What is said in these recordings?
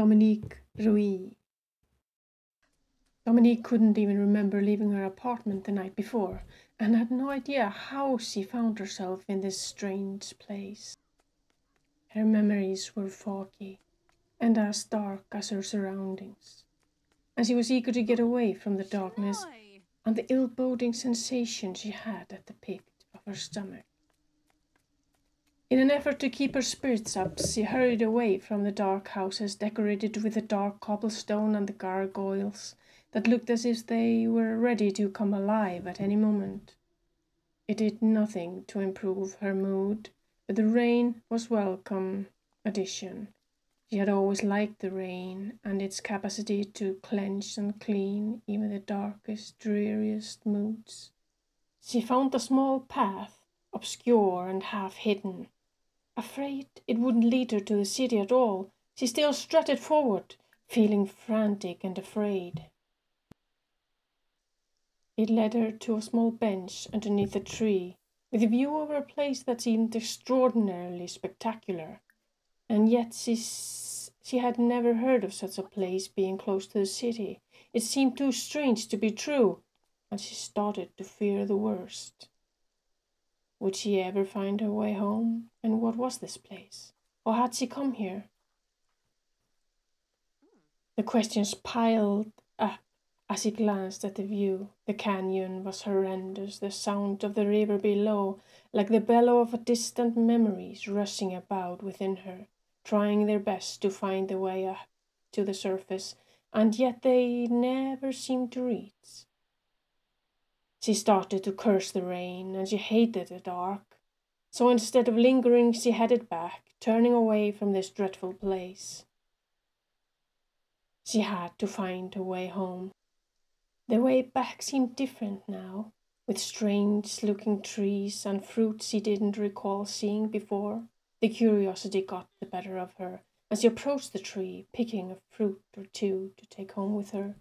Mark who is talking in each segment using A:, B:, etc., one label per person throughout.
A: Jipvdkooi. Dominique couldn't even remember leaving her apartment the night before, and had no idea how she found herself in this strange place. Her memories were foggy, and as dark as her surroundings, and she was eager to get away from the darkness and the ill-boding sensation she had at the pit of her stomach. In an effort to keep her spirits up, she hurried away from the dark houses decorated with the dark cobblestone and the gargoyles that looked as if they were ready to come alive at any moment. It did nothing to improve her mood, but the rain was a welcome addition. She had always liked the rain and its capacity to cleanse and clean even the darkest, dreariest moods. She found a small path, obscure and half-hidden. Afraid it wouldn't lead her to the city at all, she still strutted forward, feeling frantic and afraid. It led her to a small bench underneath a tree, with a view over a place that seemed extraordinarily spectacular, and yet she had never heard of such a place being close to the city. It seemed too strange to be true, and she started to fear the worst. Would she ever find her way home? And what was this place? Or had she come here? The questions piled up as he glanced at the view. The canyon was horrendous, the sound of the river below, like the bellow of distant memories rushing about within her, trying their best to find the way up to the surface, and yet they never seemed to reach. She started to curse the rain, and she hated the dark. So instead of lingering, she headed back, turning away from this dreadful place. She had to find her way home. The way back seemed different now, with strange-looking trees and fruit she didn't recall seeing before. The curiosity got the better of her, and she approached the tree, picking a fruit or two to take home with her.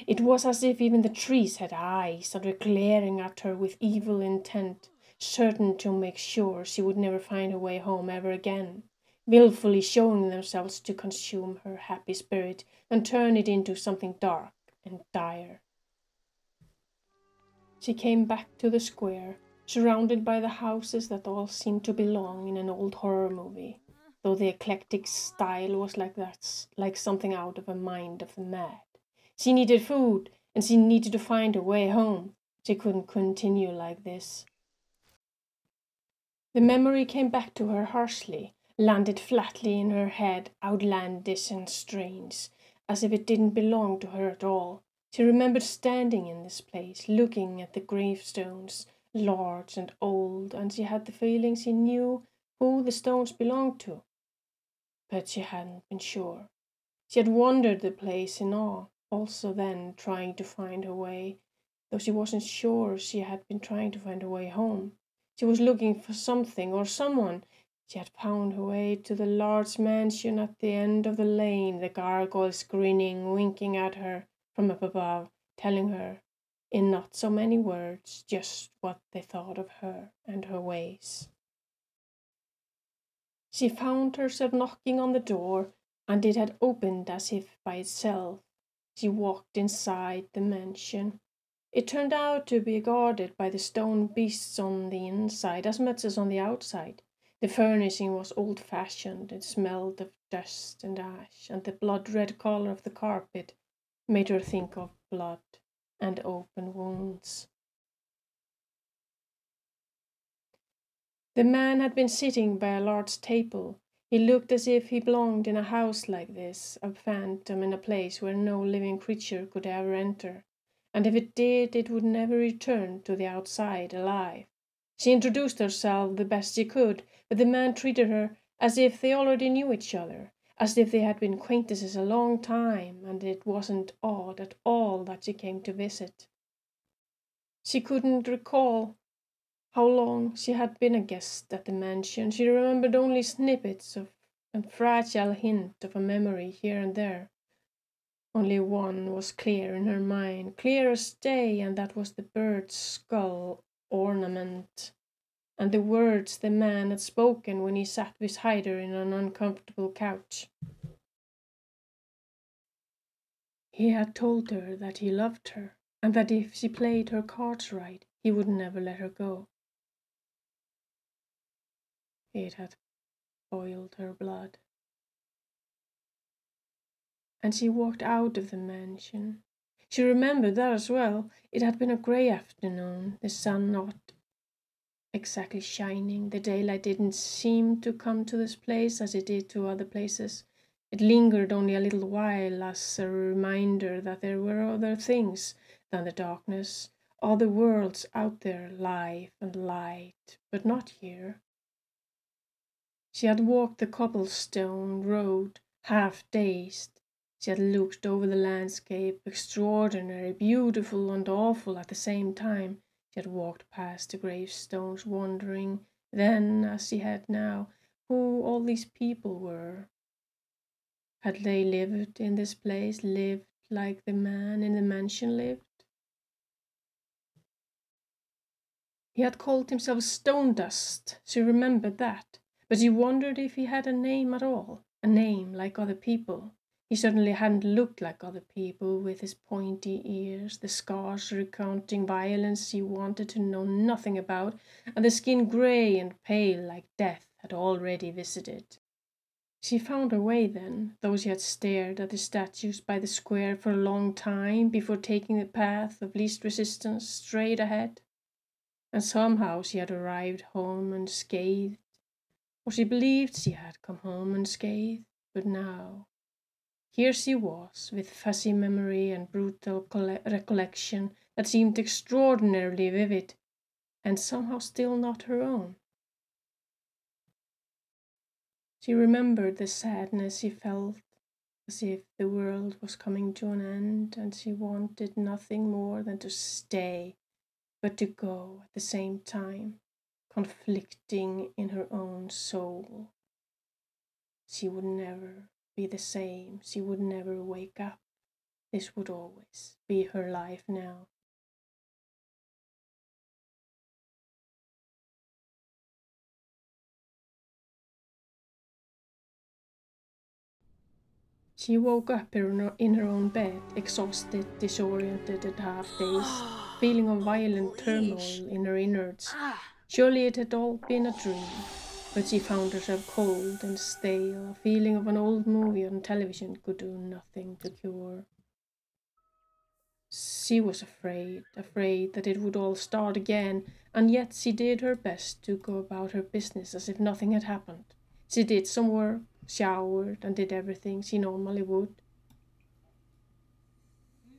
A: It was as if even the trees had eyes and were glaring at her with evil intent, certain to make sure she would never find her way home ever again, willfully showing themselves to consume her happy spirit and turn it into something dark and dire. She came back to the square, surrounded by the houses that all seemed to belong in an old horror movie, though the eclectic style was like something out of a mind of the mad. She needed food, and she needed to find her way home. She couldn't continue like this. The memory came back to her harshly, landed flatly in her head, outlandish and strange, as if it didn't belong to her at all. She remembered standing in this place, looking at the gravestones, large and old, and she had the feeling she knew who the stones belonged to. But she hadn't been sure. She had wandered the place in awe, also then trying to find her way, though she wasn't sure she had been trying to find her way home. She was looking for something or someone. She had found her way to the large mansion at the end of the lane, the gargoyles grinning, winking at her from up above, telling her, in not so many words, just what they thought of her and her ways. She found herself knocking on the door, and it had opened as if by itself. She walked inside the mansion. It turned out to be guarded by the stone beasts on the inside as much as on the outside. The furnishing was old-fashioned. It smelled of dust and ash, and the blood-red color of the carpet made her think of blood and open wounds. The man had been sitting by a large table. He looked as if he belonged in a house like this, a phantom in a place where no living creature could ever enter, and if it did, it would never return to the outside alive. She introduced herself the best she could, but the man treated her as if they already knew each other, as if they had been acquaintances a long time, and it wasn't odd at all that she came to visit. She couldn't recall how long she had been a guest at the mansion. She remembered only snippets of a fragile hint of a memory here and there. Only one was clear in her mind, clear as day, and that was the bird's skull ornament, and the words the man had spoken when he sat beside her in an uncomfortable couch. He had told her that he loved her, and that if she played her cards right, he would never let her go. It had boiled her blood. And she walked out of the mansion. She remembered that as well. It had been a grey afternoon, the sun not exactly shining. The daylight didn't seem to come to this place as it did to other places. It lingered only a little while as a reminder that there were other things than the darkness, other worlds out there, life and light, but not here. She had walked the cobblestone road, half dazed. She had looked over the landscape, extraordinary, beautiful and awful at the same time. She had walked past the gravestones, wondering then, as she had now, who all these people were. Had they lived in this place, lived like the man in the mansion lived? He had called himself Stonedust. She remembered that, but she wondered if he had a name at all, a name like other people. He certainly hadn't looked like other people, with his pointy ears, the scars recounting violence he wanted to know nothing about, and the skin grey and pale like death had already visited. She found her way then, though she had stared at the statues by the square for a long time before taking the path of least resistance straight ahead. And somehow she had arrived home unscathed, or she believed she had come home unscathed, but now here she was, with fuzzy memory and brutal recollection that seemed extraordinarily vivid, and somehow still not her own. She remembered the sadness she felt, as if the world was coming to an end, and she wanted nothing more than to stay, but to go at the same time, conflicting in her own soul. She would never be the same. She would never wake up. This would always be her life now. She woke up in her own bed, exhausted, disoriented, and half-dazed, feeling of violent turmoil in her innards. Surely it had all been a dream, but she found herself cold and stale. A feeling of an old movie on television could do nothing to cure. She was afraid that it would all start again, and yet she did her best to go about her business as if nothing had happened. She did some work, showered, and did everything she normally would.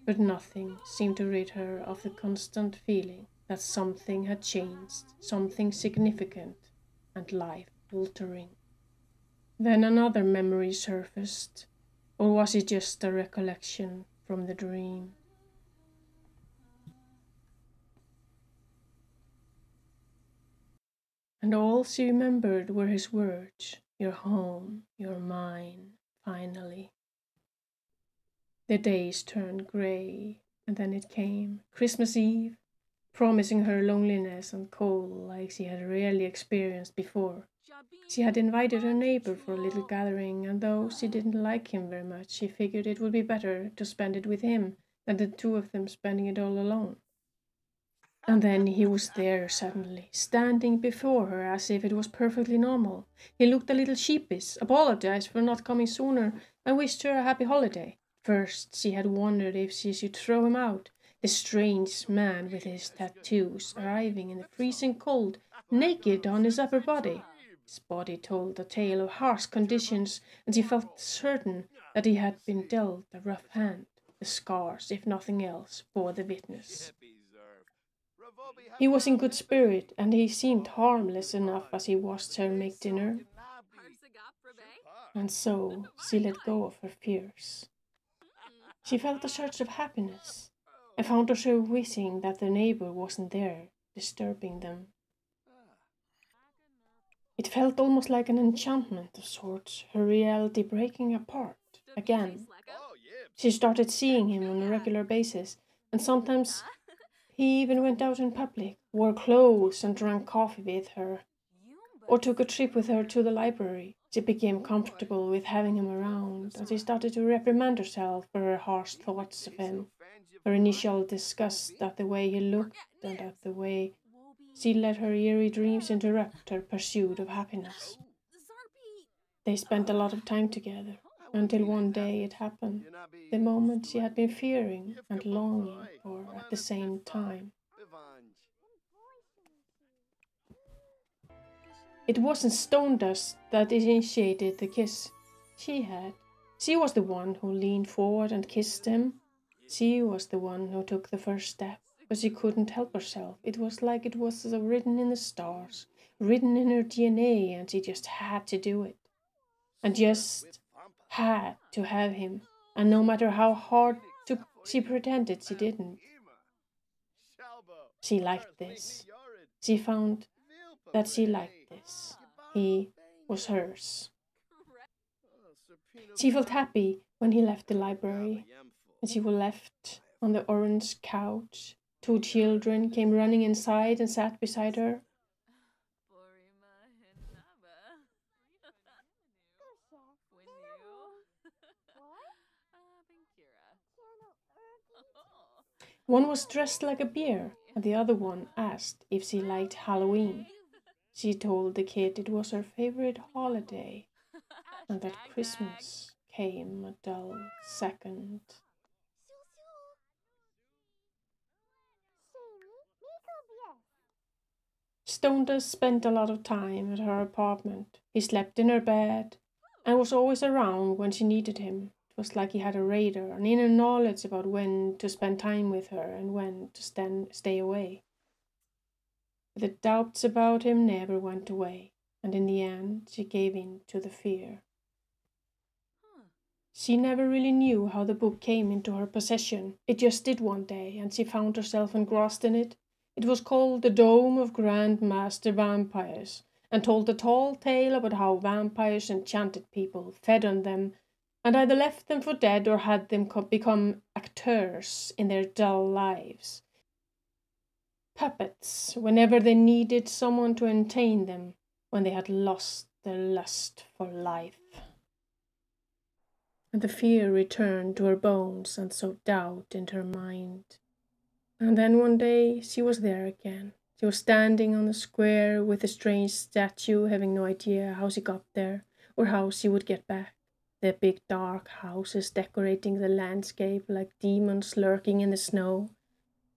A: But nothing seemed to rid her of the constant feeling that something had changed, something significant and life-altering. Then another memory surfaced, or was it just a recollection from the dream? And all she remembered were his words, "You're home, you're mine, finally." The days turned grey, and then it came, Christmas Eve, promising her loneliness and cold like she had rarely experienced before. She had invited her neighbor for a little gathering, and though she didn't like him very much, she figured it would be better to spend it with him than the two of them spending it all alone. And then he was there suddenly, standing before her as if it was perfectly normal. He looked a little sheepish, apologized for not coming sooner, and wished her a happy holiday. First she had wondered if she should throw him out, the strange man with his tattoos arriving in the freezing cold, naked on his upper body. His body told a tale of harsh conditions, and she felt certain that he had been dealt a rough hand. The scars, if nothing else, bore the witness. He was in good spirit, and he seemed harmless enough as he watched her make dinner. And so she let go of her fears. She felt a surge of happiness, and found herself wishing that the neighbor wasn't there, disturbing them. It felt almost like an enchantment of sorts, her reality breaking apart again. She started seeing him on a regular basis, and sometimes he even went out in public, wore clothes, and drank coffee with her. or took a trip with her to the library. She became comfortable with having him around, and she started to reprimand herself for her harsh thoughts of him, her initial disgust at the way he looked and at the way she let her eerie dreams interrupt her pursuit of happiness. They spent a lot of time together, until one day it happened, the moment she had been fearing and longing for at the same time. It wasn't Stonedust that initiated the kiss. She had. She was the one who leaned forward and kissed him. She was the one who took the first step, but she couldn't help herself. It was like it was written in the stars, written in her DNA, and she just had to do it. And just had to have him, and no matter how hard she pretended she didn't. She liked this. She found that she liked this. He was hers. She felt happy when he left the library, and she was left on the orange couch. 2 children came running inside and sat beside her. One was dressed like a bear, and the other one asked if she liked Halloween. She told the kid it was her favorite holiday, and that Christmas came a dull second. Stonedust spent a lot of time at her apartment. He slept in her bed and was always around when she needed him. It was like he had a radar, an inner knowledge about when to spend time with her and when to stay away. But the doubts about him never went away, and in the end she gave in to the fear. She never really knew how the book came into her possession. It just did one day, and she found herself engrossed in it. It was called The Dome of Grand Master Vampires, and told a tall tale about how vampires enchanted people, fed on them, and either left them for dead or had them become actors in their dull lives. Puppets, whenever they needed someone to entertain them, when they had lost their lust for life. And the fear returned to her bones and sowed doubt into her mind. And then one day she was there again. She was standing on the square with the strange statue, having no idea how she got there or how she would get back. The big dark houses decorating the landscape like demons lurking in the snow.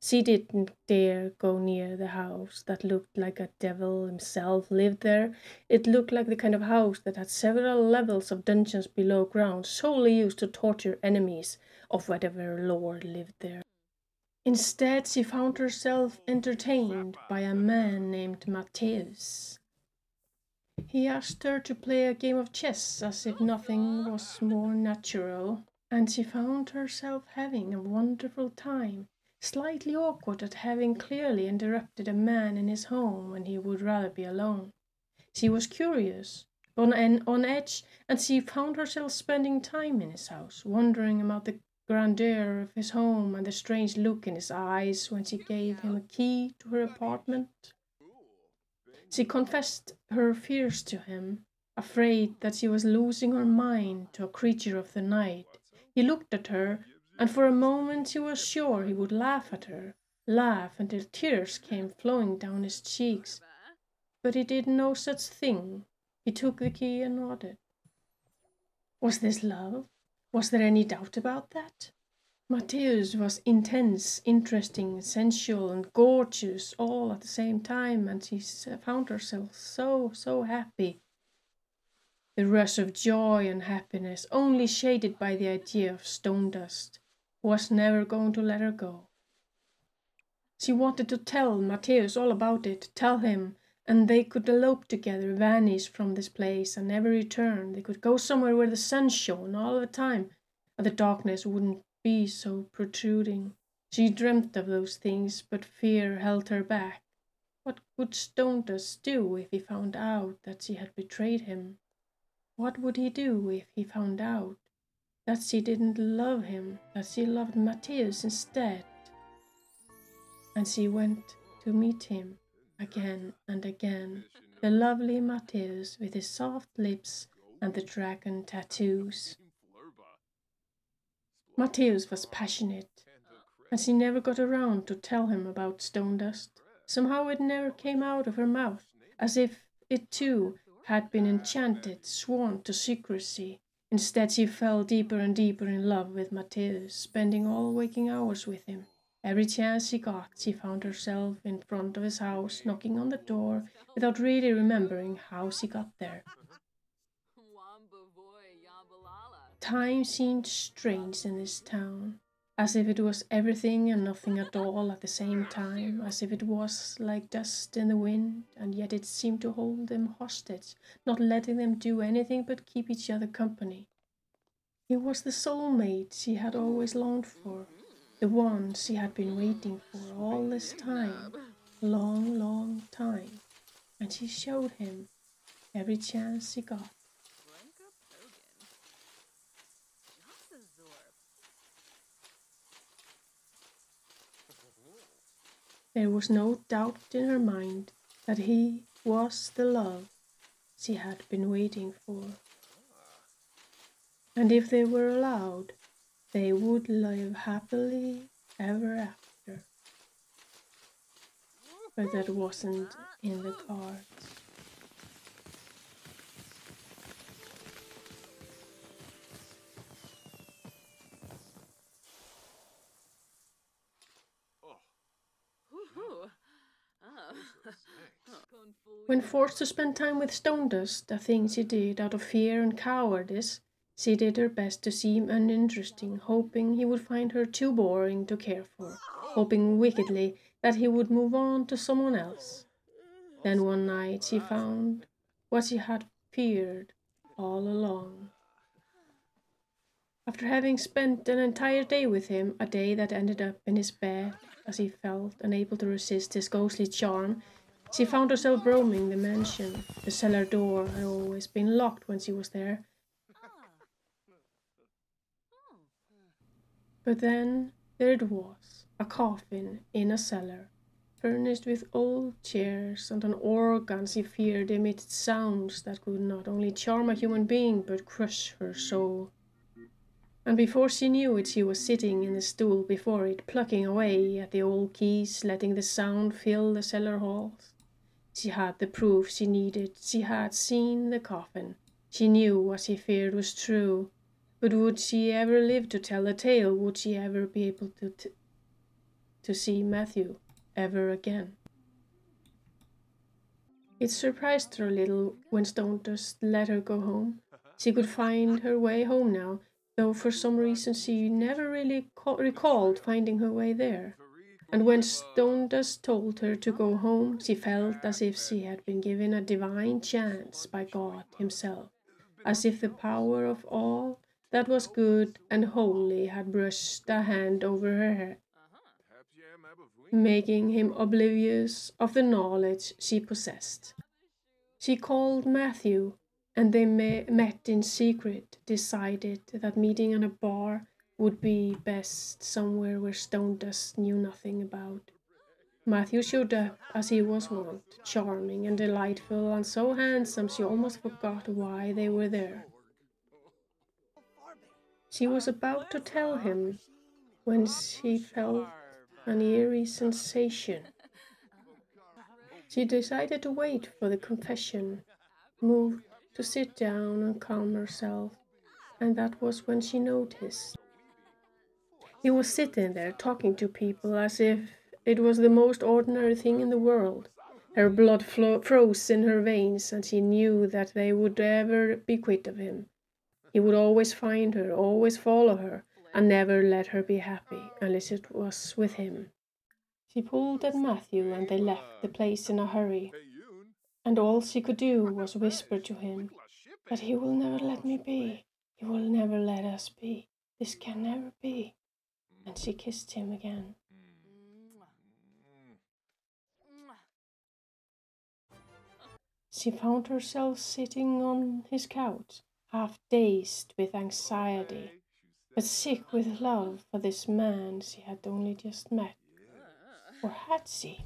A: She didn't dare go near the house that looked like a devil himself lived there. It looked like the kind of house that had several levels of dungeons below ground, solely used to torture enemies of whatever lord lived there. Instead, she found herself entertained by a man named Mattheu. He asked her to play a game of chess as if nothing was more natural, and she found herself having a wonderful time. Slightly awkward at having clearly interrupted a man in his home when he would rather be alone. She was curious, on edge, and she found herself spending time in his house, wondering about the grandeur of his home and the strange look in his eyes when she gave him a key to her apartment. She confessed her fears to him, afraid that she was losing her mind to a creature of the night. He looked at her, and for a moment she was sure he would laugh at her, laugh until tears came flowing down his cheeks. But he did no such thing. He took the key and nodded. Was this love? Was there any doubt about that? Mattheu was intense, interesting, sensual, and gorgeous all at the same time, and she found herself so happy. The rush of joy and happiness, only shaded by the idea of Stonedust, was never going to let her go. She wanted to tell Mattheu all about it, tell him, and they could elope together, vanish from this place, and never return. They could go somewhere where the sun shone all the time, and the darkness wouldn't be so protruding. She dreamt of those things, but fear held her back. What would Stonedust do if he found out that she had betrayed him? What would he do if he found out that she didn't love him, that she loved Mattheu instead? And she went to meet him again and again, the lovely Mattheu with his soft lips and the dragon tattoos. Mattheu was passionate, and she never got around to tell him about Stonedust. Somehow it never came out of her mouth, as if it too had been enchanted, sworn to secrecy. Instead, she fell deeper and deeper in love with Mattheu, spending all waking hours with him. Every chance she got, she found herself in front of his house, knocking on the door, without really remembering how she got there. Time seemed strange in this town, as if it was everything and nothing at all at the same time, as if it was like dust in the wind, and yet it seemed to hold them hostage, not letting them do anything but keep each other company. He was the soulmate she had always longed for, the one she had been waiting for all this time, long, long time, and she showed him every chance she got. There was no doubt in her mind that he was the love she had been waiting for. And if they were allowed, they would live happily ever after. But that wasn't in the cards. When forced to spend time with Stonedust, a thing she did out of fear and cowardice, she did her best to seem uninteresting, hoping he would find her too boring to care for, hoping wickedly that he would move on to someone else. Then one night she found what she had feared all along. After having spent an entire day with him, a day that ended up in his bed, as he felt unable to resist his ghostly charm, she found herself roaming the mansion. The cellar door had always been locked when she was there. But then there it was, a coffin in a cellar, furnished with old chairs and an organ she feared emitted sounds that could not only charm a human being but crush her soul. And before she knew it, she was sitting in the stool before it, plucking away at the old keys, letting the sound fill the cellar halls. She had the proof she needed. She had seen the coffin. She knew what she feared was true. But would she ever live to tell the tale? Would she ever be able to see Mattheu ever again? It surprised her a little when Stonedust let her go home. She could find her way home now, though for some reason she never really recalled finding her way there. And when Stonedust told her to go home, she felt as if she had been given a divine chance by God himself, as if the power of all that was good and holy had brushed a hand over her head, making him oblivious of the knowledge she possessed. She called Mattheu, and they met in secret, decided that meeting in a bar would be best, somewhere where Stonedust knew nothing about. Mattheu showed up as he was wont, charming and delightful and so handsome she almost forgot why they were there. She was about to tell him when she felt an eerie sensation. She decided to wait for the confession, moved to sit down and calm herself, and that was when she noticed. He was sitting there talking to people as if it was the most ordinary thing in the world. Her blood froze in her veins, and she knew that they would never be quit of him. He would always find her, always follow her, and never let her be happy unless it was with him. She pulled at Mattheu, and they left the place in a hurry. And all she could do was whisper to him that he will never let me be. He will never let us be. This can never be. And she kissed him again. She found herself sitting on his couch, half dazed with anxiety, but sick with love for this man she had only just met. Or had she?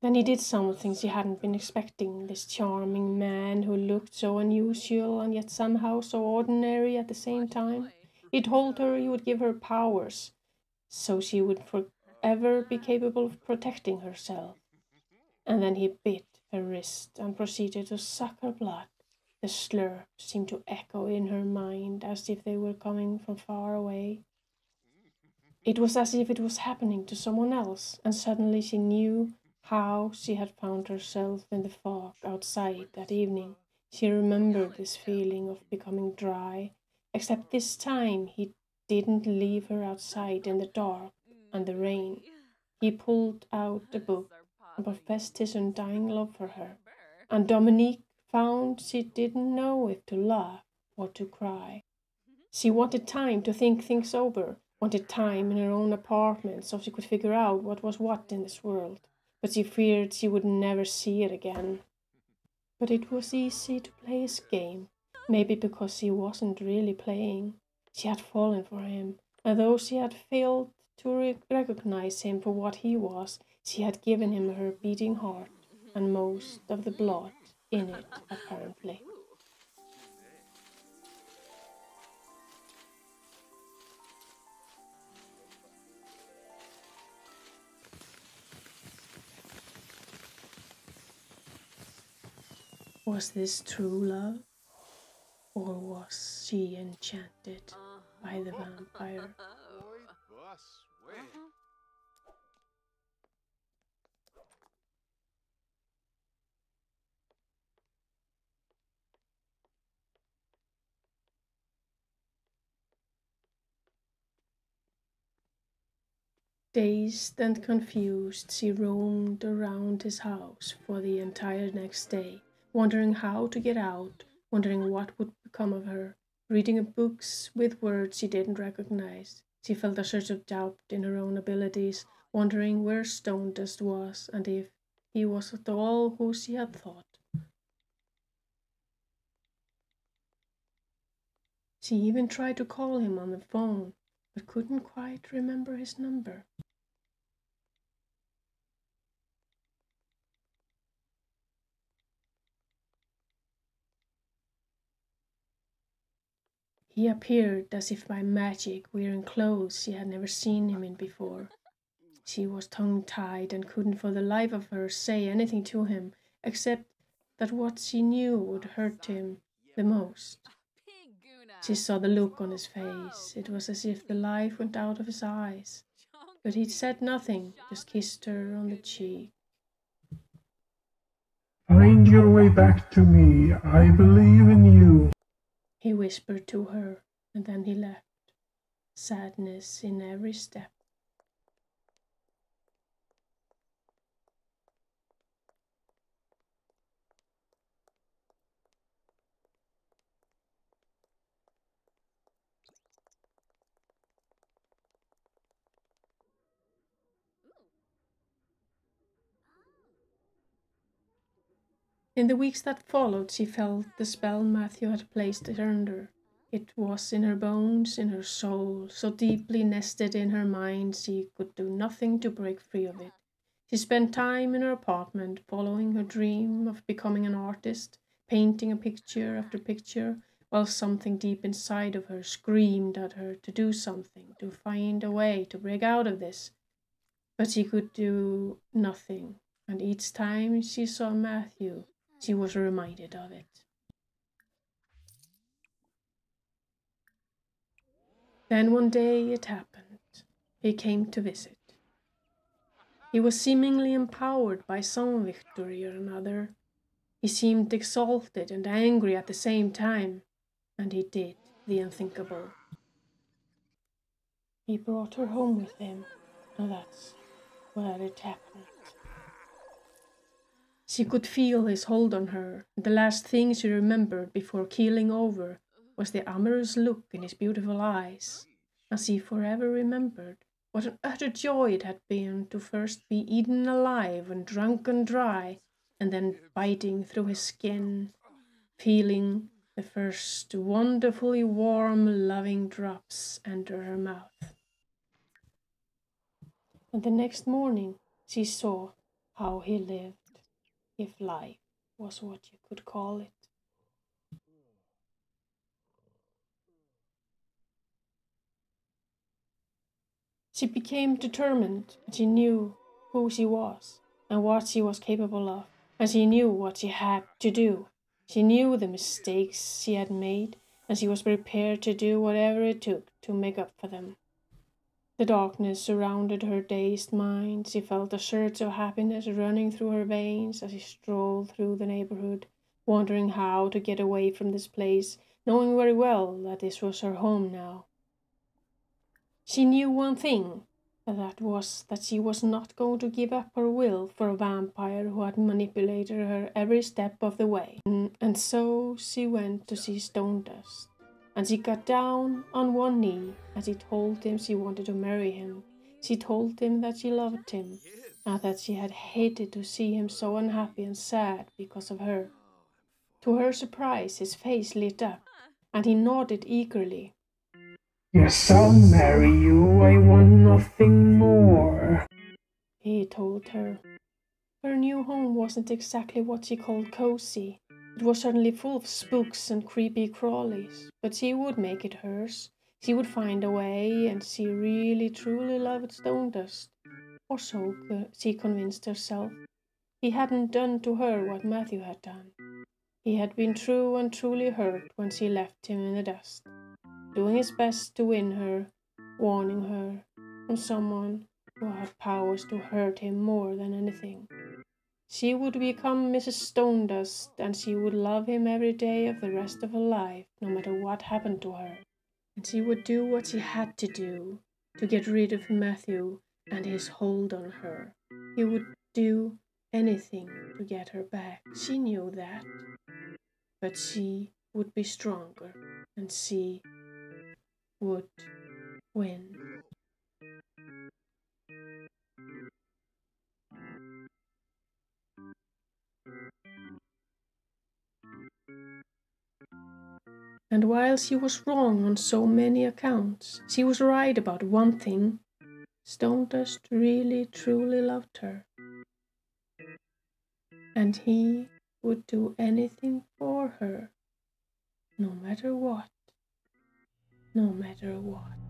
A: Then he did something she hadn't been expecting. This charming man who looked so unusual and yet somehow so ordinary at the same time. He told her he would give her powers, so she would forever be capable of protecting herself. And then he bit her wrist and proceeded to suck her blood. The slurp seemed to echo in her mind as if they were coming from far away. It was as if it was happening to someone else, and suddenly she knew how she had found herself in the fog outside that evening. She remembered this feeling of becoming dry, except this time he didn't leave her outside in the dark and the rain. He pulled out a book and professed his undying love for her, and Dominique found she didn't know if to laugh or to cry. She wanted time to think things over, wanted time in her own apartment so she could figure out what was what in this world, but she feared she would never see it again. But it was easy to play his game, maybe because she wasn't really playing. She had fallen for him, and though she had failed to recognize him for what he was, she had given him her beating heart and most of the blood in it, apparently. Was this true love, or was she enchanted by the vampire? Dazed and confused, she roamed around his house for the entire next day, wondering how to get out, wondering what would become of her, reading books with words she didn't recognize. She felt a surge of doubt in her own abilities, wondering where Stonedust was and if he was at all who she had thought. She even tried to call him on the phone, but couldn't quite remember his number. He appeared as if by magic, wearing clothes she had never seen him in before. She was tongue-tied and couldn't for the life of her say anything to him, except that what she knew would hurt him the most. She saw the look on his face. It was as if the life went out of his eyes. But he said nothing, just kissed her on the cheek.
B: Find your way back to me. I believe in you.
A: He whispered to her, and then he left, sadness in every step. In the weeks that followed, she felt the spell Mattheu had placed it under. It was in her bones, in her soul, so deeply nested in her mind she could do nothing to break free of it. She spent time in her apartment, following her dream of becoming an artist, painting a picture after picture, while something deep inside of her screamed at her to do something, to find a way to break out of this. But she could do nothing, and each time she saw Mattheu, she was reminded of it. Then one day it happened. He came to visit. He was seemingly empowered by some victory or another. He seemed exalted and angry at the same time, and he did the unthinkable. He brought her home with him, and that's where it happened. She could feel his hold on her, and the last thing she remembered before keeling over was the amorous look in his beautiful eyes, and she forever remembered what an utter joy it had been to first be eaten alive and drunken dry, and then biting through his skin, feeling the first wonderfully warm, loving drops enter her mouth. And the next morning she saw how he lived, if life was what you could call it. She became determined, and she knew who she was and what she was capable of, and she knew what she had to do. She knew the mistakes she had made, and she was prepared to do whatever it took to make up for them. The darkness surrounded her dazed mind. She felt a surge of happiness running through her veins as she strolled through the neighborhood, wondering how to get away from this place, knowing very well that this was her home now. She knew one thing, that was that she was not going to give up her will for a vampire who had manipulated her every step of the way. And so she went to see Stonedust, and she got down on one knee and she told him she wanted to marry him. She told him that she loved him, and that she had hated to see him so unhappy and sad because of her. To her surprise, his face lit up, and he nodded eagerly.
B: Yes, I'll marry you. I want nothing more,
A: he told her. Her new home wasn't exactly what she called cozy. It was certainly full of spooks and creepy crawlies, but she would make it hers. She would find a way, and she really truly loved Stonedust. Or so she convinced herself. He hadn't done to her what Mattheu had done. He had been true and truly hurt when she left him in the dust, doing his best to win her, warning her from someone who had powers to hurt him more than anything. She would become Mrs. Stonedust, and she would love him every day of the rest of her life, no matter what happened to her. And she would do what she had to do to get rid of Mattheu and his hold on her. He would do anything to get her back. She knew that. But she would be stronger, and she would win. And while she was wrong on so many accounts, she was right about one thing. Stonedust really truly loved her. And he would do anything for her, no matter what. No matter what.